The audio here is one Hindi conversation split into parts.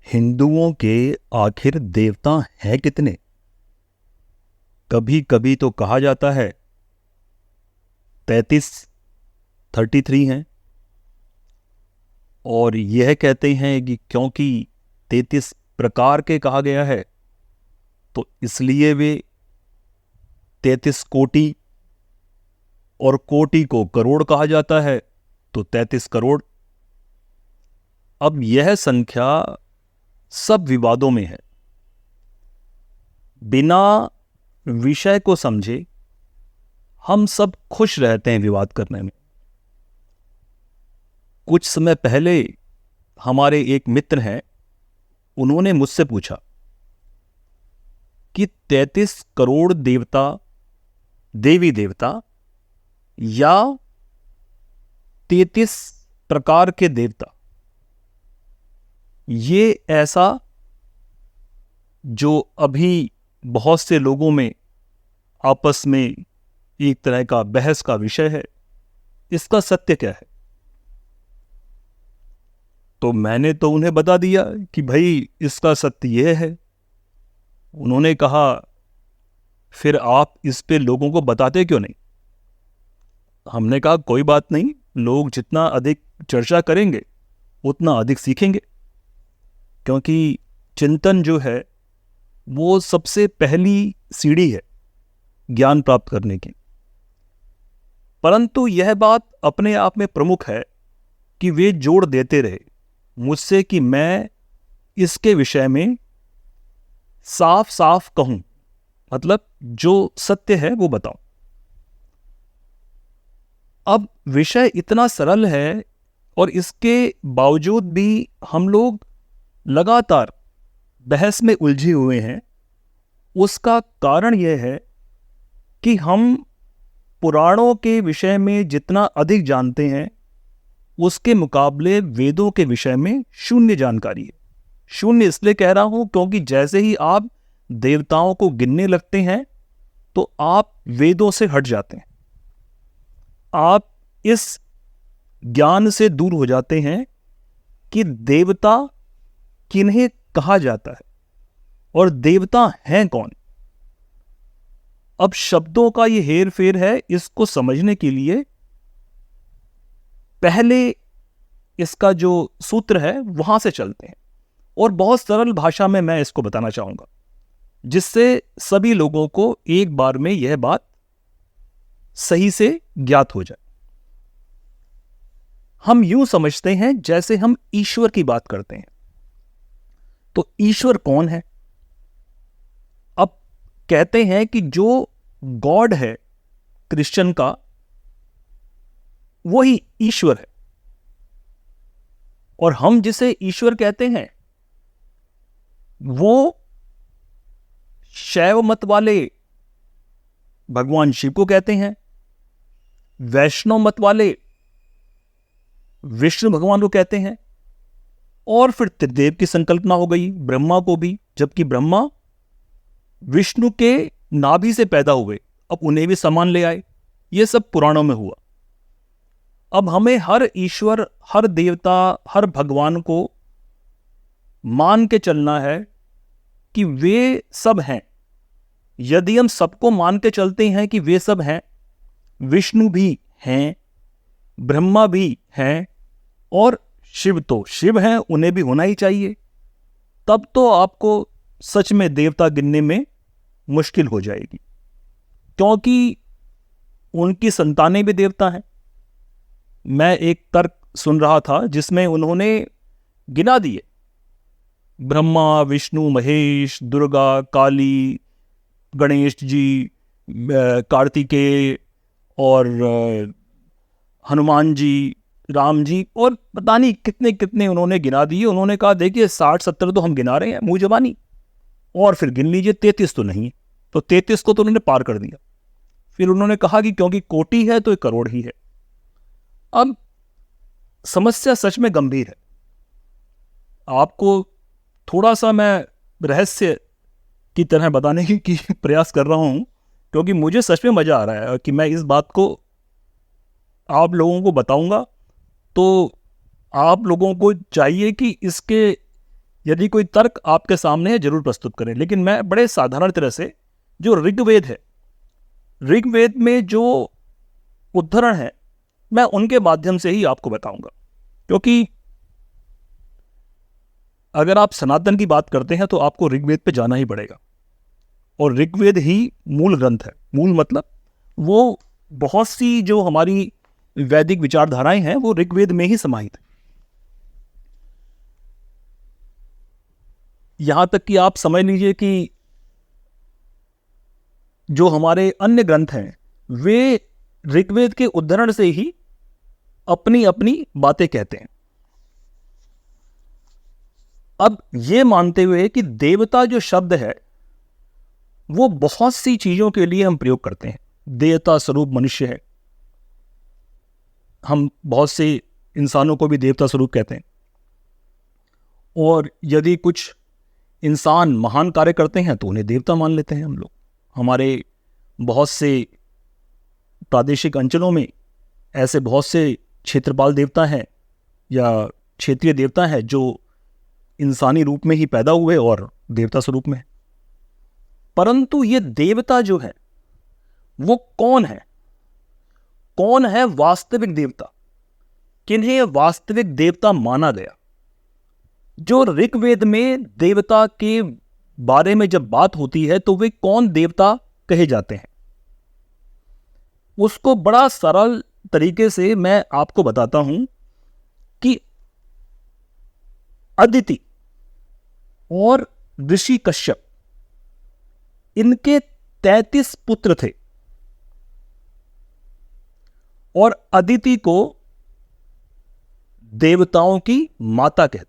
हिंदुओं के आखिर देवता हैं कितने? कभी कभी तो कहा जाता है 33 हैं, और यह कहते हैं कि क्योंकि 33 प्रकार के कहा गया है तो इसलिए वे 33 कोटि, और कोटि को करोड़ कहा जाता है तो 33 करोड़। अब यह संख्या सब विवादों में है। बिना विषय को समझे हम सब खुश रहते हैं विवाद करने में। कुछ समय पहले हमारे एक मित्र हैं, उन्होंने मुझसे पूछा कि 33 करोड़ देवता, देवी देवता या 33 प्रकार के देवता, ये ऐसा जो अभी बहुत से लोगों में आपस में एक तरह का बहस का विषय है, इसका सत्य क्या है? तो मैंने तो उन्हें बता दिया कि भाई इसका सत्य यह है। उन्होंने कहा फिर आप इस पे लोगों को बताते क्यों नहीं? हमने कहा कोई बात नहीं, लोग जितना अधिक चर्चा करेंगे उतना अधिक सीखेंगे, क्योंकि चिंतन जो है वो सबसे पहली सीढ़ी है ज्ञान प्राप्त करने की। परंतु यह बात अपने आप में प्रमुख है कि वे जोड़ देते रहे मुझसे कि मैं इसके विषय में साफ साफ कहूं, मतलब जो सत्य है वो बताऊं। अब विषय इतना सरल है और इसके बावजूद भी हम लोग लगातार बहस में उलझे हुए हैं। उसका कारण यह है कि हम पुराणों के विषय में जितना अधिक जानते हैं उसके मुकाबले वेदों के विषय में शून्य जानकारी है। शून्य इसलिए कह रहा हूं क्योंकि जैसे ही आप देवताओं को गिनने लगते हैं तो आप वेदों से हट जाते हैं, आप इस ज्ञान से दूर हो जाते हैं कि देवता किन्हें कहा जाता है और देवता हैं कौन। अब शब्दों का ये हेर फेर है, इसको समझने के लिए पहले इसका जो सूत्र है वहां से चलते हैं, और बहुत सरल भाषा में मैं इसको बताना चाहूंगा जिससे सभी लोगों को एक बार में यह बात सही से ज्ञात हो जाए। हम यूं समझते हैं जैसे हम ईश्वर की बात करते हैं, तो ईश्वर कौन है? अब कहते हैं कि जो गॉड है क्रिश्चियन का, वही ईश्वर है। और हम जिसे ईश्वर कहते हैं वो शैव मत वाले भगवान शिव को कहते हैं, वैष्णव मत वाले विष्णु भगवान को कहते हैं, और फिर त्रिदेव की संकल्पना हो गई ब्रह्मा को भी, जबकि ब्रह्मा विष्णु के नाभि से पैदा हुए, अब उन्हें भी समान ले आए। यह सब पुराणों में हुआ। अब हमें हर ईश्वर, हर देवता, हर भगवान को मान के चलना है कि वे सब हैं। यदि हम सबको मान के चलते हैं कि वे सब हैं, विष्णु भी हैं, ब्रह्मा भी हैं, और शिव तो शिव हैं, उन्हें भी होना ही चाहिए, तब तो आपको सच में देवता गिनने में मुश्किल हो जाएगी, क्योंकि उनकी संतानें भी देवता हैं। मैं एक तर्क सुन रहा था जिसमें उन्होंने गिना दिए ब्रह्मा, विष्णु, महेश, दुर्गा, काली, गणेश जी, कार्तिकेय और हनुमान जी, राम जी, और पता नहीं कितने कितने उन्होंने गिना दिए। उन्होंने कहा देखिए 60-70 तो हम गिना रहे हैं मुंह जबानी, और फिर गिन लीजिए 33 तो नहीं है। तो 33 को तो उन्होंने पार कर दिया। फिर उन्होंने कहा कि क्योंकि कोटि है तो एक करोड़ ही है। अब समस्या सच में गंभीर है। आपको थोड़ा सा मैं रहस्य की तरह बताने की प्रयास कर रहा हूं, क्योंकि मुझे सच में मजा आ रहा है कि मैं इस बात को आप लोगों को बताऊंगा। तो आप लोगों को चाहिए कि इसके यदि कोई तर्क आपके सामने है जरूर प्रस्तुत करें, लेकिन मैं बड़े साधारण तरह से जो ऋग्वेद है, ऋग्वेद में जो उद्धरण है, मैं उनके माध्यम से ही आपको बताऊंगा। क्योंकि अगर आप सनातन की बात करते हैं तो आपको ऋग्वेद पे जाना ही पड़ेगा, और ऋग्वेद ही मूल ग्रंथ है। मूल मतलब वो बहुत सी जो हमारी वैदिक विचारधाराएं हैं वो ऋग्वेद में ही समाहित है। यहां तक कि आप समझ लीजिए कि जो हमारे अन्य ग्रंथ हैं वे ऋग्वेद के उद्धरण से ही अपनी अपनी बातें कहते हैं। अब ये मानते हुए कि देवता जो शब्द है वो बहुत सी चीजों के लिए हम प्रयोग करते हैं। देवता स्वरूप मनुष्य है, हम बहुत से इंसानों को भी देवता स्वरूप कहते हैं। और यदि कुछ इंसान महान कार्य करते हैं तो उन्हें देवता मान लेते हैं हम लोग। हमारे बहुत से प्रादेशिक अंचलों में ऐसे बहुत से क्षेत्रपाल देवता हैं या क्षेत्रीय देवता हैं जो इंसानी रूप में ही पैदा हुए और देवता स्वरूप में। परंतु ये देवता जो है वो कौन है? कौन है वास्तविक देवता? किन्हें वास्तविक देवता माना गया? जो ऋग्वेद में देवता के बारे में जब बात होती है तो वे कौन देवता कहे जाते हैं, उसको बड़ा सरल तरीके से मैं आपको बताता हूं कि अदिति और ऋषि कश्यप, इनके 33 पुत्र थे और अदिति को देवताओं की माता कहते हैं।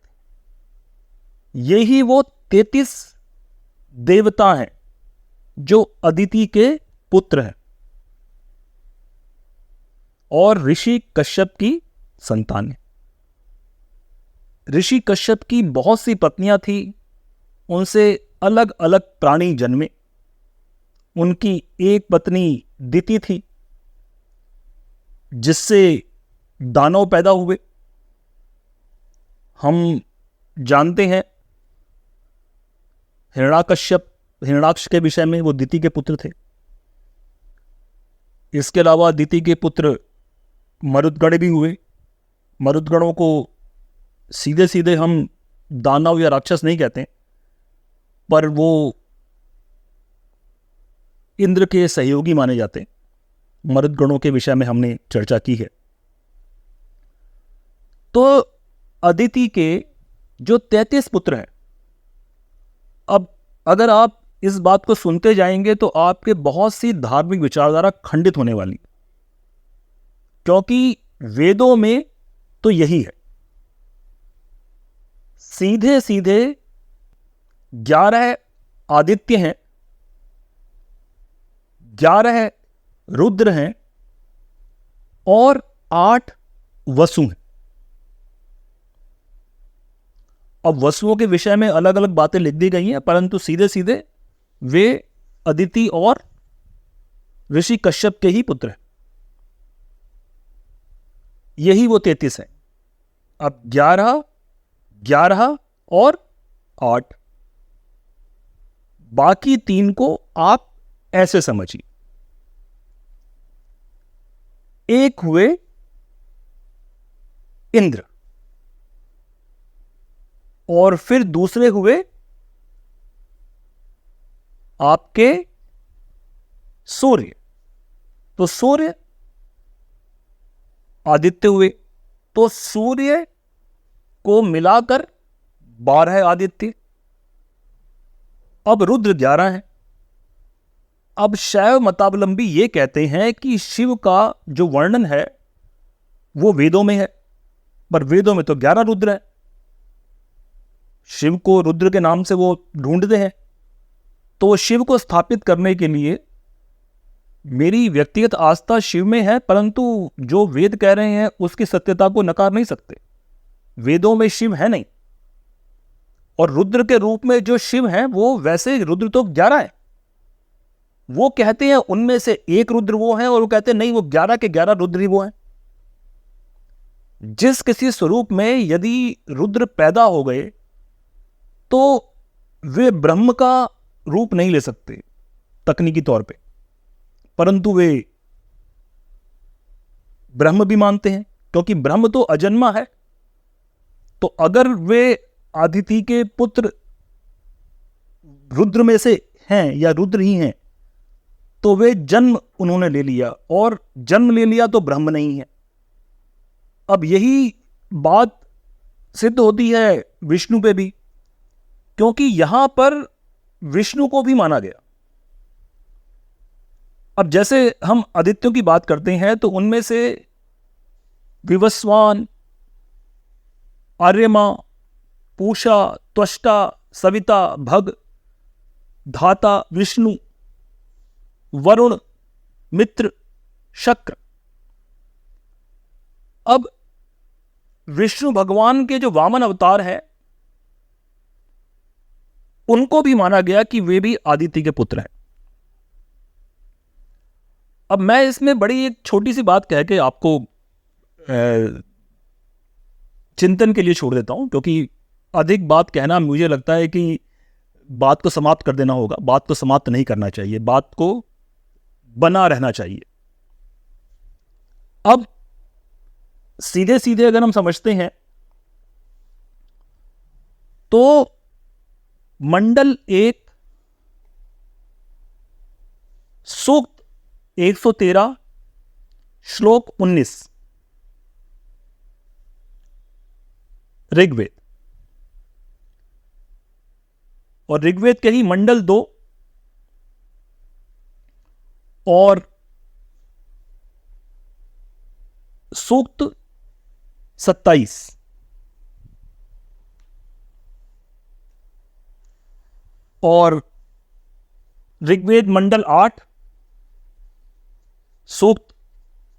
यही वो 33 देवता हैं जो अदिति के पुत्र हैं और ऋषि कश्यप की संतान है। ऋषि कश्यप की बहुत सी पत्नियां थी, उनसे अलग अलग प्राणी जन्मे। उनकी एक पत्नी दिति थी जिससे दानव पैदा हुए। हम जानते हैं हिरण्याक्ष के विषय में, वो दिति के पुत्र थे। इसके अलावा दिति के पुत्र मरुद्गण भी हुए। मरुद्गणों को सीधे सीधे हम दानव या राक्षस नहीं कहते, पर वो इंद्र के सहयोगी माने जाते हैं। मरुद्गणों के विषय में हमने चर्चा की है। तो अदिति के जो 33 पुत्र हैं, अब अगर आप इस बात को सुनते जाएंगे तो आपके बहुत सी धार्मिक विचारधारा खंडित होने वाली, क्योंकि वेदों में तो यही है। सीधे सीधे 11 आदित्य हैं, 11 रुद्र हैं और 8 वसु हैं। अब वसुओं के विषय में अलग अलग बातें लिख दी गई हैं, परंतु सीधे सीधे वे अदिति और ऋषि कश्यप के ही पुत्र हैं। यही वो 33 हैं। अब 11, 11 और 8, बाकी 3 को आप ऐसे समझिए। एक हुए इंद्र और फिर दूसरे हुए आपके सूर्य। तो सूर्य आदित्य हुए, तो सूर्य को मिलाकर 12 आदित्य। अब रुद्र 11 है। अब शैव मतावलंबी ये कहते हैं कि शिव का जो वर्णन है वो वेदों में है, पर वेदों में तो 11 रुद्र है। शिव को रुद्र के नाम से वो ढूंढते हैं। तो शिव को स्थापित करने के लिए मेरी व्यक्तिगत आस्था शिव में है, परंतु जो वेद कह रहे हैं उसकी सत्यता को नकार नहीं सकते। वेदों में शिव है नहीं, और रुद्र के रूप में जो शिव है वो वैसे रुद्र तो 11 है। वो कहते हैं उनमें से एक रुद्र वो है, और वो कहते हैं नहीं, वो 11 के 11 रुद्र ही वो हैं। जिस किसी स्वरूप में यदि रुद्र पैदा हो गए तो वे ब्रह्म का रूप नहीं ले सकते तकनीकी तौर पे, परंतु वे ब्रह्म भी मानते हैं, क्योंकि ब्रह्म तो अजन्मा है। तो अगर वे आदिति के पुत्र रुद्र में से हैं या रुद्र ही हैं, तो वे जन्म उन्होंने ले लिया, और जन्म ले लिया तो ब्रह्म नहीं है। अब यही बात सिद्ध होती है विष्णु पे भी, क्योंकि यहां पर विष्णु को भी माना गया। अब जैसे हम आदित्यों की बात करते हैं तो उनमें से विवस्वान, आर्यमा, पूषा, त्वष्टा, सविता, भग, धाता, विष्णु, वरुण, मित्र, शक्र। अब विष्णु भगवान के जो वामन अवतार है, उनको भी माना गया कि वे भी आदित्य के पुत्र हैं। अब मैं इसमें बड़ी एक छोटी सी बात कह के आपको चिंतन के लिए छोड़ देता हूं, क्योंकि अधिक बात कहना मुझे लगता है कि बात को समाप्त कर देना होगा। बात को समाप्त नहीं करना चाहिए, बात को बना रहना चाहिए। अब सीधे सीधे अगर हम समझते हैं तो मंडल 1 सूक्त 113 श्लोक 19 ऋग्वेद, और ऋग्वेद के ही मंडल 2 और सूक्त 27 और ऋग्वेद मंडल 8 सूक्त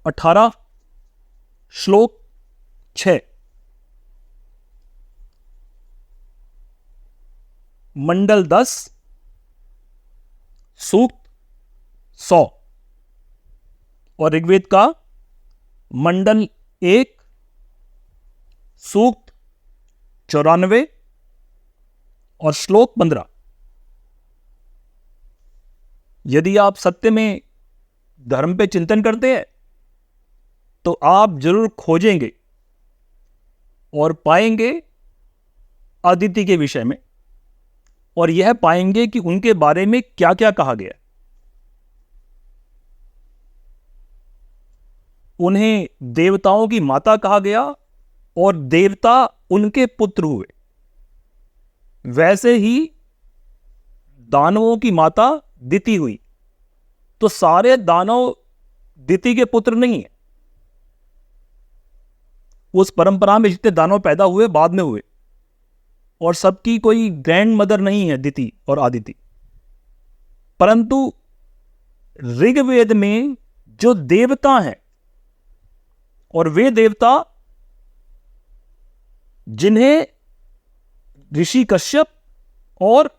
18 श्लोक 6, मंडल 10 सूक्त 100 और ऋग्वेद का मंडल 1 सूक्त 94 और श्लोक 15। यदि आप सत्य में धर्म पे चिंतन करते हैं तो आप जरूर खोजेंगे और पाएंगे आदित्य के विषय में, और यह पाएंगे कि उनके बारे में क्या क्या कहा गया। उन्हें देवताओं की माता कहा गया और देवता उनके पुत्र हुए। वैसे ही दानवों की माता दिति हुई। तो सारे दानव दिति के पुत्र नहीं है। उस परंपरा में जितने दानव पैदा हुए बाद में हुए, और सबकी कोई ग्रैंड मदर नहीं है दिति और आदिति। परंतु ऋग्वेद में जो देवता हैं, और वे देवता जिन्हें ऋषि कश्यप और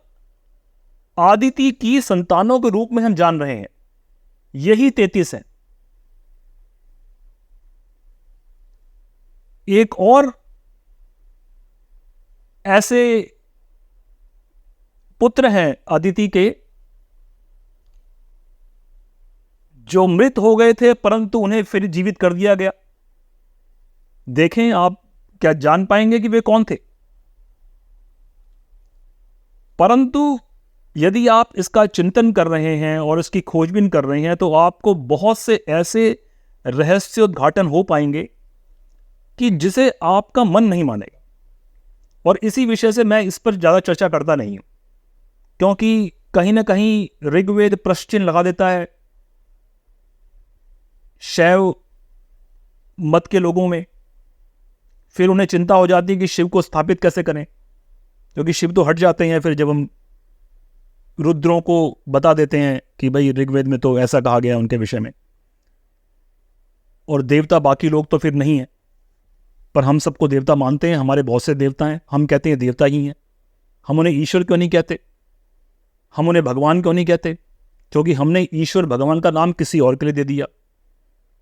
आदिति की संतानों के रूप में हम जान रहे हैं, यही 33 हैं। एक और ऐसे पुत्र हैं आदिति के जो मृत हो गए थे, परंतु उन्हें फिर जीवित कर दिया गया। देखें आप क्या जान पाएंगे कि वे कौन थे। परंतु यदि आप इसका चिंतन कर रहे हैं और इसकी खोजबीन कर रहे हैं तो आपको बहुत से ऐसे रहस्योद्घाटन हो पाएंगे कि जिसे आपका मन नहीं मानेगा। और इसी विषय से मैं इस पर ज़्यादा चर्चा करता नहीं हूं, क्योंकि कहीं ना कहीं ऋग्वेद प्रश्न चिन्ह लगा देता है शैव मत के लोगों में। फिर उन्हें चिंता हो जाती है कि शिव को स्थापित कैसे करें, क्योंकि शिव तो हट जाते हैं फिर जब हम रुद्रों को बता देते हैं कि भाई ऋग्वेद में तो ऐसा कहा गया उनके विषय में, और देवता बाकी लोग तो फिर नहीं है। पर हम सबको देवता मानते हैं, हमारे बहुत से देवता हैं, हम कहते हैं देवता ही हैं। हम उन्हें ईश्वर क्यों नहीं कहते, हम उन्हें भगवान क्यों नहीं कहते? क्योंकि हमने ईश्वर भगवान का नाम किसी और के लिए दे दिया।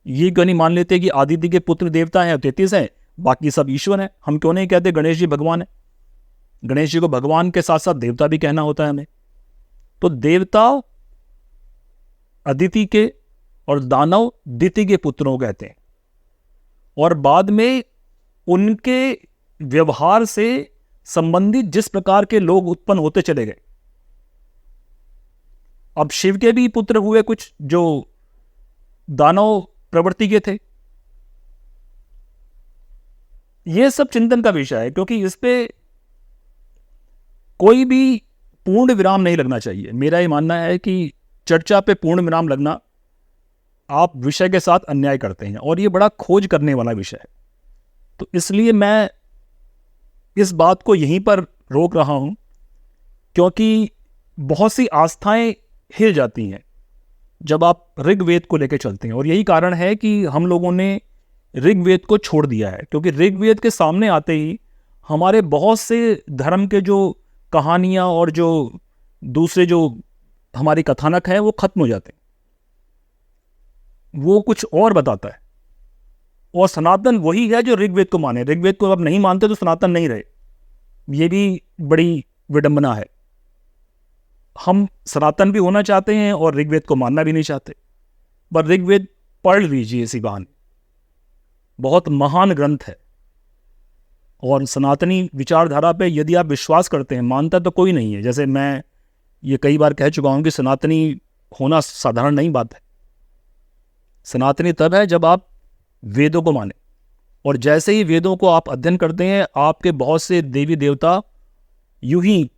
ये क्यों नहीं मान लेते कि आदित्य के पुत्र देवता हैं, 33 हैं, बाकी सब ईश्वर हैं? हम क्यों नहीं कहते गणेश जी भगवान है? गणेश जी को भगवान के साथ साथ देवता भी कहना होता है हमें। तो देवता अदिति के और दानव दिति के पुत्रों को कहते हैं, और बाद में उनके व्यवहार से संबंधित जिस प्रकार के लोग उत्पन्न होते चले गए, अब शिव के भी पुत्र हुए कुछ जो दानव प्रवृत्ति के थे। यह सब चिंतन का विषय है, क्योंकि इस पे कोई भी पूर्ण विराम नहीं लगना चाहिए। मेरा ये मानना है कि चर्चा पे पूर्ण विराम लगना आप विषय के साथ अन्याय करते हैं, और ये बड़ा खोज करने वाला विषय है। तो इसलिए मैं इस बात को यहीं पर रोक रहा हूं, क्योंकि बहुत सी आस्थाएं हिल जाती हैं जब आप ऋग्वेद को लेकर चलते हैं, और यही कारण है कि हम लोगों ने ऋग्वेद को छोड़ दिया है। क्योंकि ऋग्वेद के सामने आते ही हमारे बहुत से धर्म के जो कहानियां और जो दूसरे जो हमारी कथानक है वो खत्म हो जाते हैं, वो कुछ और बताता है। और सनातन वही है जो ऋग्वेद को माने। ऋग्वेद को अब नहीं मानते तो सनातन नहीं रहे। ये भी बड़ी विडंबना है। हम सनातन भी होना चाहते हैं और ऋग्वेद को मानना भी नहीं चाहते। पर ऋग्वेद पढ़ लीजिए, इसी बहाने बहुत महान ग्रंथ है। और सनातनी विचारधारा पे यदि आप विश्वास करते हैं, मानता तो कोई नहीं है। जैसे मैं ये कई बार कह चुका हूं कि सनातनी होना साधारण नहीं बात है। सनातनी तब है जब आप वेदों को माने, और जैसे ही वेदों को आप अध्ययन करते हैं, आपके बहुत से देवी देवता यूं ही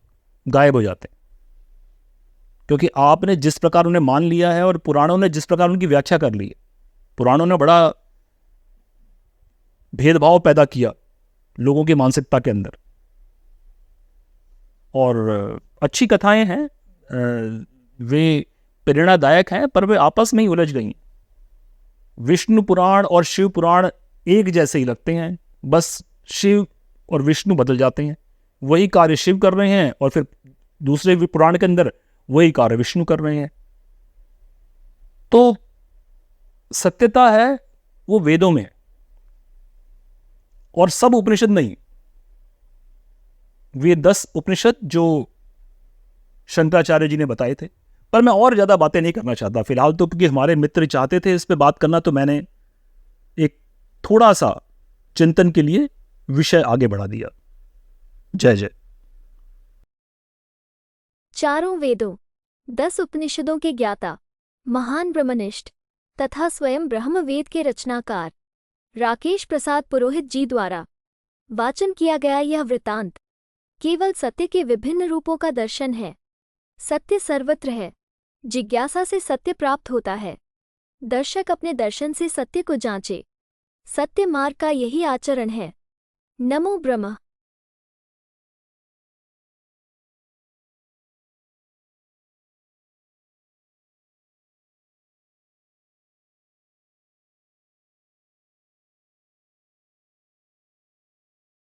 गायब हो जाते हैं, क्योंकि आपने जिस प्रकार उन्हें मान लिया है और पुराणों ने जिस प्रकार उनकी व्याख्या कर ली है। पुराणों ने बड़ा भेदभाव पैदा किया लोगों की मानसिकता के अंदर, और अच्छी कथाएं हैं, वे प्रेरणादायक हैं, पर वे आपस में ही उलझ गई। विष्णु पुराण और शिव पुराण एक जैसे ही लगते हैं, बस शिव और विष्णु बदल जाते हैं। वही कार्य शिव कर रहे हैं और फिर दूसरे पुराण के अंदर वही कार्य विष्णु कर रहे हैं। तो सत्यता है वो वेदों में है, और सब उपनिषद नहीं। वे 10 उपनिषद जो शंकराचार्य जी ने बताए थे। पर मैं और ज्यादा बातें नहीं करना चाहता फिलहाल तो, क्योंकि हमारे मित्र चाहते थे इस पे बात करना, तो मैंने एक थोड़ा सा चिंतन के लिए विषय आगे बढ़ा दिया। जय जय। चारों वेदों, 10 उपनिषदों के ज्ञाता, महान ब्रह्मनिष्ठ तथा स्वयं ब्रह्म वेद के रचनाकार राकेश प्रसाद पुरोहित जी द्वारा वाचन किया गया यह वृतांत केवल सत्य के विभिन्न रूपों का दर्शन है। सत्य सर्वत्र है। जिज्ञासा से सत्य प्राप्त होता है। दर्शक अपने दर्शन से सत्य को जांचे। सत्य मार्ग का यही आचरण है। नमो ब्रह्म।